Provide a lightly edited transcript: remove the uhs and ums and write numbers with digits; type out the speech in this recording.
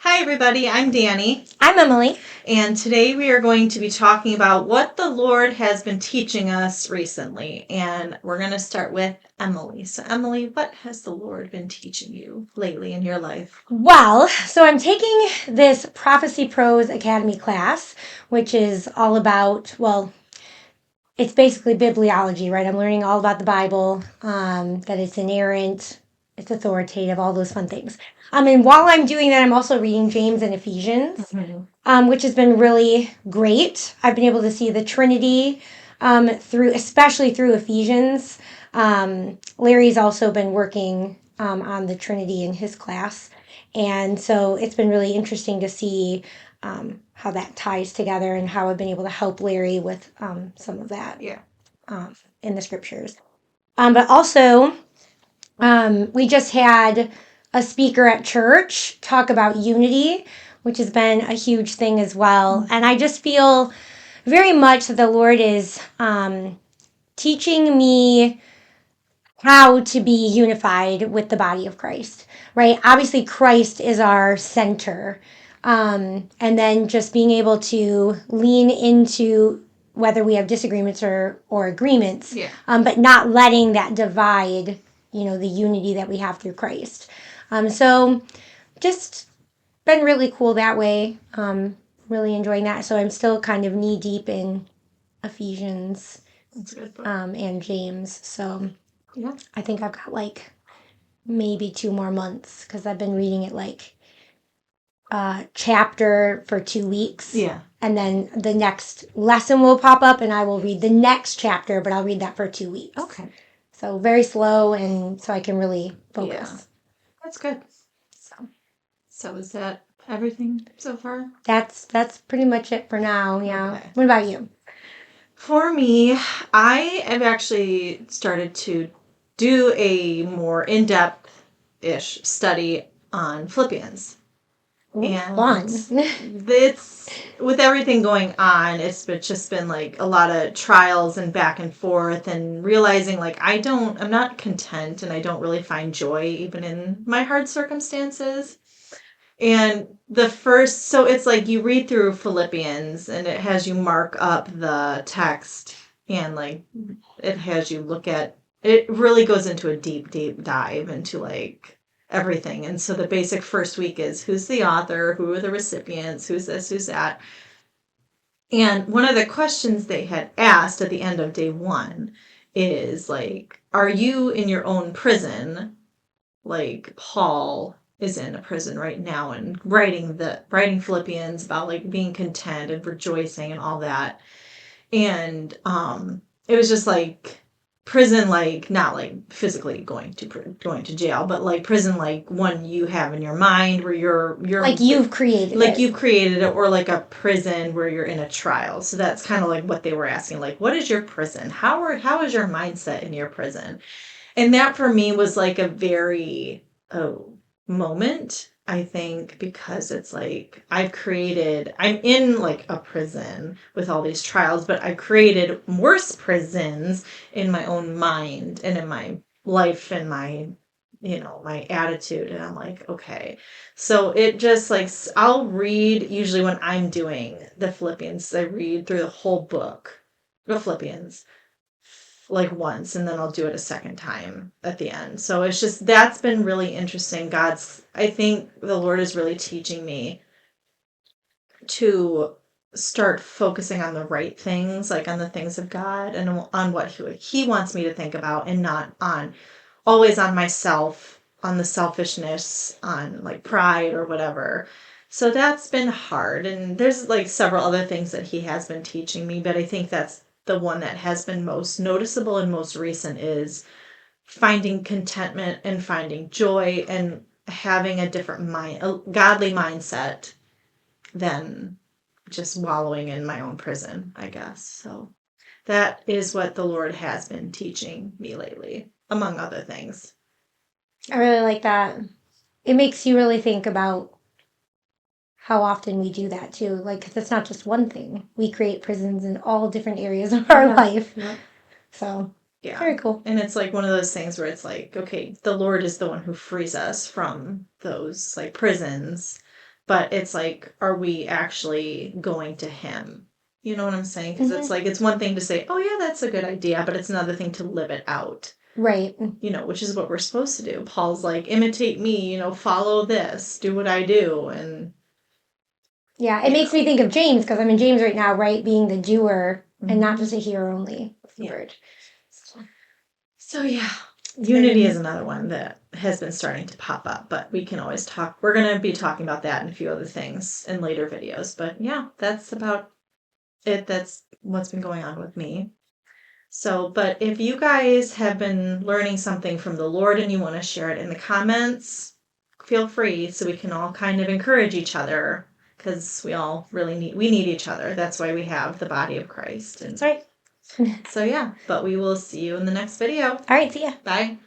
Hi, everybody. I'm Danny, I'm Emily. and today we are going to be talking about what the Lord has been teaching us recently. And we're going to start with Emily. So, Emily, what has the Lord been teaching you lately in your life? Well, so I'm taking this Prophecy Pros Academy class, which is all about, it's basically bibliology, right? I'm learning all about the Bible, that it's inerrant, it's authoritative, all those fun things. And while I'm doing that, I'm also reading James and Ephesians, which has been really great. I've been able to see the Trinity especially through Ephesians. Larry's also been working on the Trinity in his class. And so it's been really interesting to see how that ties together and how I've been able to help Larry with some of that in the scriptures. But also, we just had a speaker at church talk about unity, which has been a huge thing as well. And I just feel very much that the Lord is teaching me how to be unified with the body of Christ, right? Obviously, Christ is our center. And then just being able to lean into whether we have disagreements or agreements, but not letting that divide, the unity that we have through Christ. So just been really cool that way. Really enjoying that. So I'm still kind of knee deep in Ephesians and James. So Yeah. I think I've got like maybe 2 more months because I've been reading it like chapter for 2 weeks. Yeah. And then the next lesson will pop up and I will read the next chapter, but I'll read that for 2 weeks. Okay. So very slow, and so I can really focus. Yeah. That's good. So is that everything so far? That's pretty much it for now. Yeah. Okay. What about you? For me, I have actually started to do a more in-depth ish study on Philippians. Ooh, And fun. it's with everything going on, just been like a lot of trials and back and forth and realizing like I'm not content and I don't really find joy even in my hard circumstances. And so it's like you read through Philippians and it has you mark up the text and like it has you look at it really goes into a deep, deep dive into like everything. And so the basic first week is who's the author, who are the recipients, who's this, who's that. And one of the questions they had asked at the end of day one is like, are you in your own prison? Like Paul is in a prison right now and writing Philippians about like being content and rejoicing and all that. And it was just like prison, like not like physically going to jail, but like prison, like one you have in your mind where you're Like you've created like it. you've created it, or like a prison where you're in a trial. So that's kind of like what they were asking, like what is your prison? How is your mindset in your prison? And that for me was like a very moment, I think, because it's like I'm in like a prison with all these trials, but I've created worse prisons in my own mind and in my life and my attitude. And I'm like, okay. So it just like, I'll read usually when I'm doing the Philippians, I read through the whole book of Philippians like once and then I'll do it a second time at the end. So it's just that's been really interesting. I think the Lord is really teaching me to start focusing on the right things, like on the things of God and on what he wants me to think about and not on always on myself, on the selfishness, on like pride or whatever. So that's been hard. And there's like several other things that he has been teaching me, but I think that's the one that has been most noticeable and most recent is finding contentment and finding joy and having a different a godly mindset than just wallowing in my own prison, I guess. So that is what the Lord has been teaching me lately, among other things. I really like that. It makes you really think about how often we do that too. Like, 'cause it's not just one thing. We create prisons in all different areas of our life. Yeah. So, Yeah. very cool. And it's like one of those things where it's like, okay, the Lord is the one who frees us from those like prisons. But it's like, are we actually going to him? You know what I'm saying? Because it's like, it's one thing to say, oh, yeah, that's a good idea, but it's another thing to live it out. Right. Which is what we're supposed to do. Paul's like, imitate me, follow this, do what I do. And yeah, it makes me think of James, because I'm in James right now, right? Being the doer and not Mhm. just a hearer only of the Yeah. word. So yeah, unity is another one that has been starting to pop up, but we can always talk. We're going to be talking about that and a few other things in later videos. But yeah, that's about it. That's what's been going on with me. So, but if you guys have been learning something from the Lord and you want to share it in the comments, feel free, so we can all kind of encourage each other, because we all really need each other. That's why we have the body of Christ. And That's right. so yeah, but we will see you in the next video. All right, see ya. Bye.